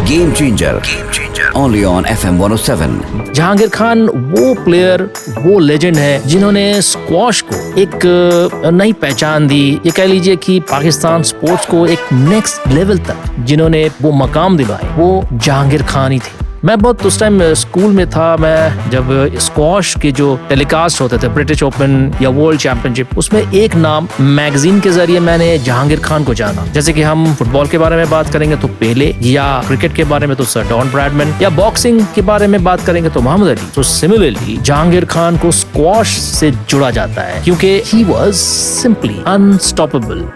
Game changer only on FM 107। Jahangir Khan वो player, वो legend है जिन्होंने स्क्वॉश को एक नई पहचान दी। ये कह लीजिए कि पाकिस्तान स्पोर्ट्स को एक नेक्स्ट लेवल तक जिन्होंने वो मकाम दिलाए, वो जहांगीर खान ही थे। मैं बहुत उस टाइम स्कूल में था, मैं जब स्क्वॉश के जो टेलीकास्ट होते थे, ब्रिटिश ओपन या वर्ल्ड चैंपियनशिप, उसमें एक नाम मैगजीन के जरिए मैंने जहांगीर खान को जाना। जैसे कि हम फुटबॉल के बारे में बात करेंगे तो पेले, या क्रिकेट के बारे में तो सर डॉन ब्रैडमैन, या बॉक्सिंग के बारे में बात करेंगे तो मोहम्मद अली। तो सिमिलरली जहांगीर खान को स्क्वॉश से जुड़ा जाता है क्योंकि ही वाज सिंपली अनस्टॉपेबल।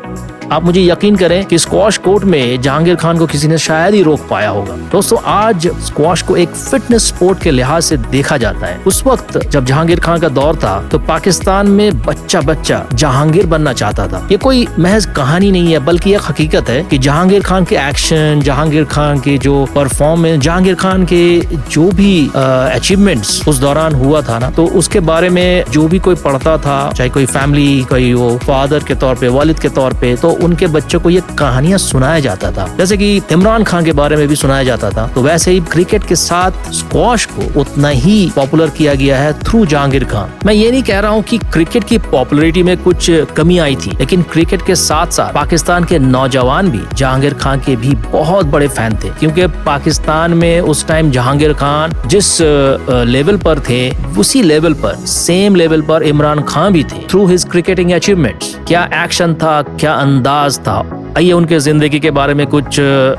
आप मुझे यकीन करें कि स्क्वॉश कोर्ट में जहांगीर खान को किसी ने शायद ही रोक पाया होगा। दोस्तों, आज स्क्वॉश को एक फिटनेस स्पोर्ट के लिहाज से देखा जाता है। उस वक्त जब जहांगीर खान का दौर था तो पाकिस्तान में बच्चा बच्चा जहांगीर बनना चाहता था। ये कोई महज कहानी नहीं है, बल्कि एक हकीकत है कि जहांगीर खान के एक्शन, जहांगीर खान के जो परफॉर्मेंस, जहांगीर खान के जो भी अचीवमेंट्स उस दौरान हुआ था ना, तो उसके बारे में जो भी कोई पढ़ता था, चाहे कोई फैमिली, कोई वो फादर के तौर पे, वालिद के तौर पे, तो उनके बच्चों को ये कहानियां सुनाया जाता था। जैसे कि इमरान खान के बारे में भी सुनाया जाता था, तो वैसे ही क्रिकेट के साथ स्क्वॉश को उतना ही पॉपुलर किया गया है थ्रू जहांगीर खान। मैं ये नहीं कह रहा हूँ कि क्रिकेट की पॉपुलैरिटी में कुछ कमी आई थी, लेकिन क्रिकेट के साथ साथ पाकिस्तान के नौजवान भी जहांगीर खान के भी बहुत बड़े फैन थे, क्योंकि पाकिस्तान में उस टाइम जहांगीर खान जिस लेवल पर थे, उसी लेवल पर, सेम लेवल पर इमरान खान भी थे थ्रू हिज क्रिकेटिंग अचीवमेंट्स। क्या एक्शन था, क्या अंदाज था। आइए उनके जिंदगी के बारे में कुछ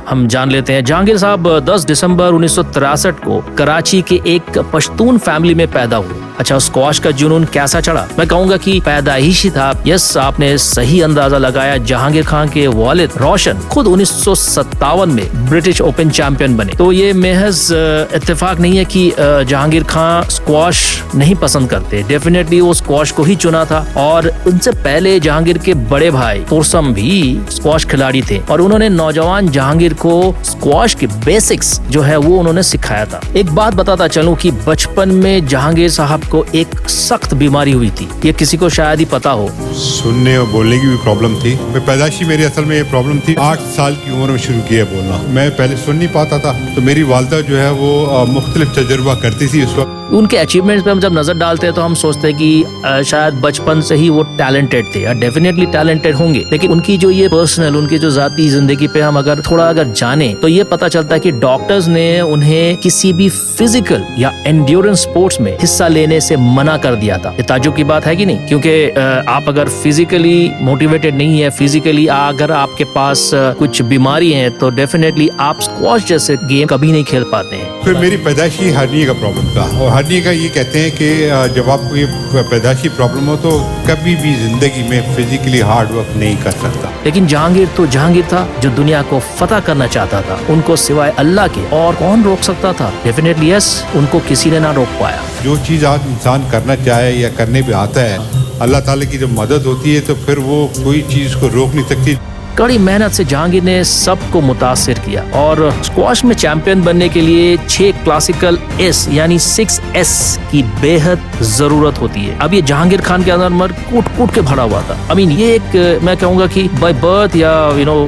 हम जान लेते हैं। जहांगीर साहब 10 दिसंबर 1963 को कराची के एक पश्तून फैमिली में पैदा हुए। अच्छा, स्क्वॉश का जुनून कैसा चढ़ा? मैं कहूंगा कि पैदाइशी था। यस, आपने सही अंदाजा लगाया। जहांगीर खान के वालिद रोशन खुद 1957 में ब्रिटिश ओपन चैंपियन बने। तो ये महज इत्तेफाक नहीं है कि जहांगीर खान स्क्वॉश नहीं पसंद करते। डेफिनेटली वो स्क्वॉश को ही चुना था, और उनसे पहले जहांगीर के बड़े भाई तुरसम भी स्क्वॉश खिलाड़ी थे, और उन्होंने नौजवान जहांगीर को स्क्वॉश के बेसिक्स जो है वो उन्होंने सिखाया था। एक बात बताता चलूं कि बचपन में जहांगीर साहब को एक सख्त बीमारी हुई थी। ये किसी को शायद ही पता हो। सुनने और बोलने की भी प्रॉब्लम थी। मैं पैदाइशी मेरी असल में ये प्रॉब्लम थी। 8 साल की उम्र में शुरू किया बोलना। मैं पहले सुन नहीं पाता था, तो मेरी वालदा जो है वो मुख्तलिफ तजुर्बा करती थी उस वक्त। उनके अचीवमेंट्स पे हम जब नजर डालते हैं तो हम सोचते हैं कि शायद बचपन से ही वो टैलेंटेड थे। डेफिनेटली टैलेंटेड होंगे, लेकिन उनकी जो ये पर्सनल, उनकी जो जाती जिंदगी पे हम अगर थोड़ा जाने तो ये पता चलता है कि डॉक्टर्स ने उन्हें किसी भी फिजिकल या एंड्योरेंस स्पोर्ट्स में हिस्सा लेने से मना कर दिया था। ये ताज्जुब की बात है कि नहीं? क्योंकि आप अगर फिजिकली मोटिवेटेड नहीं है, फिजिकली अगर आपके पास कुछ बीमारी है, तो डेफिनेटली आप स्क्वॉश जैसे गेम कभी नहीं खेल पाते हैं। फिर मेरी पैदाइशी हार्निया का प्रॉब्लम था, और हार्निया का ये कहते हैं कि जब आपको ये पैदाइशी प्रॉब्लम हो तो कभी भी जिंदगी में फिजिकली हार्ड वर्क नहीं कर सकता। लेकिन जहांगीर तो जहांगीर था जो दुनिया को फतह करना चाहता था। उनको सिवाय अल्लाह के और कौन रोक सकता था? डेफिनेटली यस, उनको किसी ने ना रोक पाया। जो चीज़ आज इंसान करना चाहे या करने पे आता है, अल्लाह ताला की जब मदद होती है तो फिर वो कोई चीज़ को रोक नहीं सकती। कड़ी मेहनत से जहांगीर ने सबको मुतासिर किया, और स्क्वॉश में चैंपियन बनने के लिए 6 क्लासिकल एस यानी 6S की बेहद जरूरत होती है। अब ये जहांगीर खान के अंदर कूट कूट के भरा हुआ था। आई मीन, ये एक मैं कहूंगा कि बाय बर्थ या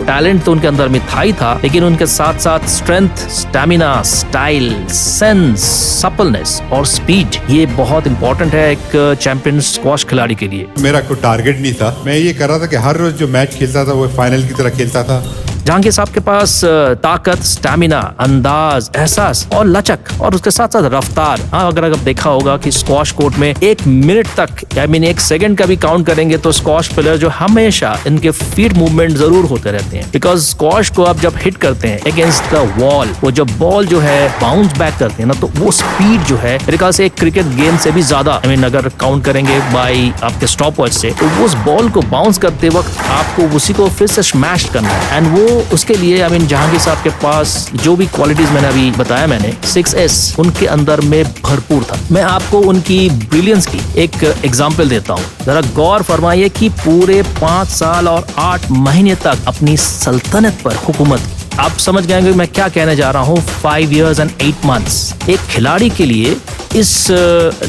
टैलेंट तो उनके अंदर में था ही था, लेकिन उनके साथ साथ strength, stamina, style, sense, suppleness और स्पीड, ये बहुत इंपॉर्टेंट है एक चैंपियन स्क्वॉश खिलाड़ी के लिए। मेरा कोई टारगेट नहीं था। मैं ये कर रहा था कि हर रोज जो मैच खेलता था वो फाइनल की तरह खेलता था। जहांगीर साहब के पास ताकत, स्टैमिना, अंदाज, एहसास और लचक, और उसके साथ साथ रफ्तार। हाँ, अगर देखा होगा कि स्क्वॉश कोर्ट में 1 मिनट तक, आई मीन 1 सेकंड का भी काउंट करेंगे तो स्क्वॉश प्लेयर जो हमेशा इनके फीट मूवमेंट जरूर होते रहते हैं। बिकॉज स्क्वॉश को आप जब हिट करते हैं अगेंस्ट द वॉल, वो जब बॉल जो है बाउंस बैक करते हैं ना, तो वो स्पीड जो है मेरे ख्याल से एक क्रिकेट गेम से भी ज्यादा, आई मीन अगर काउंट करेंगे बाई आपके स्टॉपवॉच से, तो उस बॉल को बाउंस करते वक्त आपको उसी को फिर से स्मैश करना है। एंड वो उसके लिए आई मीन जहांगीर साहब के पास जो भी क्वालिटीज मैंने अभी बताया, मैंने 6S उनके अंदर में भरपूर था। मैं आपको उनकी ब्रिलियंस की एक एग्जांपल देता हूँ। जरा गौर फरमाइए कि पूरे 5 साल और 8 महीने तक अपनी सल्तनत पर हुकूमत की। आप समझ गए मैं क्या कहने जा रहा हूँ। 5 years and 8 months एक खिलाड़ी के लिए इस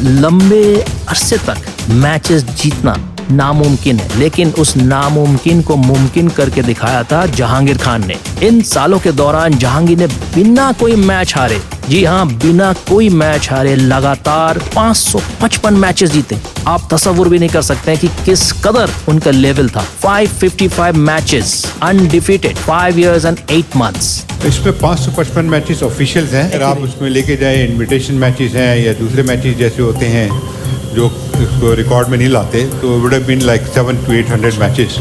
लंबे अरसे तक मैचेस जीतना नामुमकिन है, लेकिन उस नामुमकिन को मुमकिन करके दिखाया था जहांगीर खान ने। इन सालों के दौरान जहांगीर ने बिना कोई मैच हारे, जी हाँ, बिना कोई मैच हारे लगातार 555 मैचेस जीते। आप तस्वुर भी नहीं कर सकते हैं कि किस कदर उनका लेवल था। 555 matches undefeated, 5 years and 8 months। इसमें 555 मैचेस ऑफिशियल्स हैं। अगर आप उसमें लेके जाए इनविटेशन मैचेस हैं या दूसरे मैचेस जैसे होते हैं जो इसको रिकॉर्ड में नहीं लाते, तो would have been like 700 to 800 matches.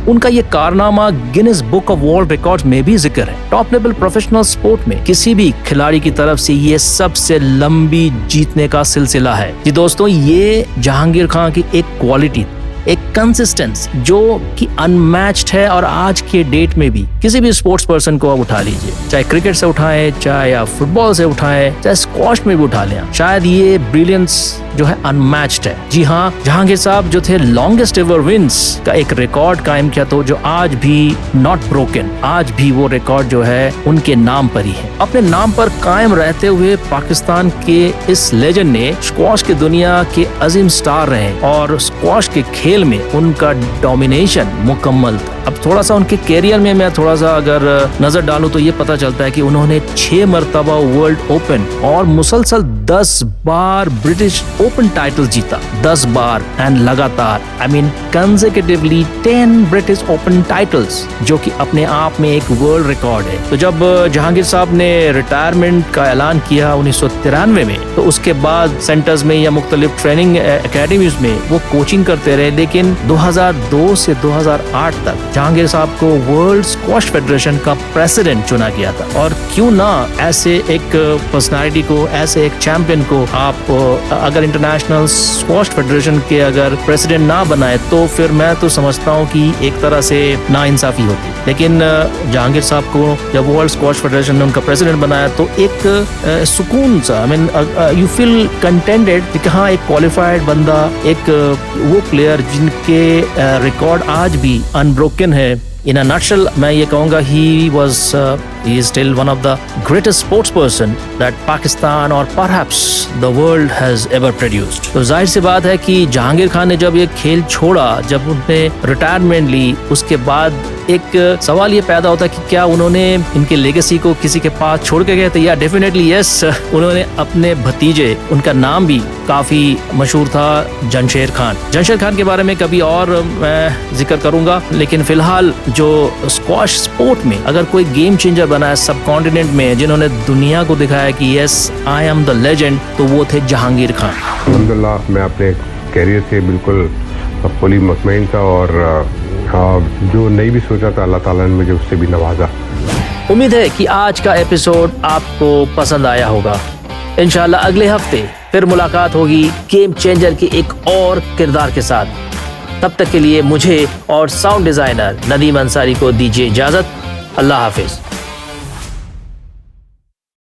उनका ये कारनामा Guinness book of world records में भी जिक्र है। टॉप लेवल प्रोफेशनल स्पोर्ट में किसी भी खिलाड़ी की तरफ से ये सबसे लंबी जीतने का सिलसिला है। जी दोस्तों, ये जहांगीर खान की एक क्वालिटी, एक कंसिस्टेंस जो कि अनमैच्ड है। और आज के डेट में भी किसी भी स्पोर्ट्स पर्सन को आप उठा लीजिए, चाहे क्रिकेट से उठाएं, चाहे आप फुटबॉल से उठाएं, चाहे स्क्वॉश में भी उठा लें, शायद ये ब्रिलियंस जो है अनमैच्ड है। जी हाँ, जहांगीर साहब जो थे लॉन्गेस्ट एवर विंस का एक रिकॉर्ड कायम किया, तो जो आज भी नॉट ब्रोकन, आज भी वो रिकॉर्ड जो है उनके नाम पर ही है। अपने नाम पर कायम रहते हुए पाकिस्तान के इस लेजेंड ने स्क्वॉश की दुनिया के अजीम स्टार रहे और स्क्वॉश के खेल में उनका डोमिनेशन मुकम्मल था। अब थोड़ा सा उनके कैरियर में मैं थोड़ा सा अगर नजर डालूं तो ये पता चलता है कि उन्होंने 6 मरतबा वर्ल्ड ओपन और मुसलसल 10 बार ब्रिटिश ओपन टाइटल जीता, 10 बार एंड लगातार, I mean consecutively 10 British open titles, जो कि अपने आप में एक वर्ल्ड रिकॉर्ड है। तो जब जहांगीर साहब ने रिटायरमेंट का ऐलान किया 1993 में, तो उसके बाद सेंटर्स में या मुख्तलिफ ट्रेनिंग एकेडमीज में वो कोचिंग करते रहे, लेकिन 2002 से 2008 तक जहांगीर साहब को वर्ल्ड स्क्वॉश फेडरेशन का प्रेसिडेंट चुना गया था। और क्यों ना ऐसे एक पर्सनालिटी को, ऐसे एक चैंपियन को आप अगर इंटरनेशनल स्क्वॉश फेडरेशन के अगर प्रेसिडेंट ना बनाए, तो फिर मैं तो समझता हूँ कि एक तरह से नाइंसाफी होती। लेकिन जहांगीर साहब को जब वर्ल्ड स्क्वॉश फेडरेशन ने उनका प्रेसिडेंट बनाया, तो एक सुकून सा, I mean you feel contented कि हाँ, एक क्वालिफाइड बंदा, एक वो प्लेयर जिनके रिकॉर्ड आज भी अनब्रोकन है। इन अ नटशेल मैं ये कहूँगा he is still one of the greatest sports person that Pakistan or perhaps the world has ever produced। तो जाहिर सी बात है कि जहांगीर खान ने जब ये खेल छोड़ा, जब उन्होंने रिटायरमेंट ली, उसके बाद एक सवाल ये पैदा होता है कि क्या उन्होंने इनके लेगेसी को किसी के पास छोड़ के गए थे? या डेफिनेटली यस, उन्होंने अपने भतीजे, उनका नाम भी काफी मशहूर था, जमशेद खान। जमशेद खान के बारे में कभी और मैं जिक्र करूंगा, लेकिन फिलहाल जो स्क्वॉश स्पोर्ट में अगर कोई गेम चेंजर बना है सब कॉन्टिनेंट में, जिन्होंने दुनिया को दिखाया कि yes I am the legend, तो वो थे जहांगीर खान। अल्हम्दुलिल्लाह, मैं अपने कैरियर से बिल्कुल फुली मुतमईन था और जो नहीं भी सोचा था, अल्लाह ताला ने मुझे उससे भी नवाजा। उम्मीद है कि आज का एपिसोड आपको पसंद आया होगा। इंशाल्लाह अगले हफ्ते फिर मुलाकात होगी गेम चेंजर के एक और किरदार के साथ। तब तक के लिए मुझे और साउंड डिजाइनर नदीम अंसारी को दीजिए इजाजत। अल्लाह हाफिज।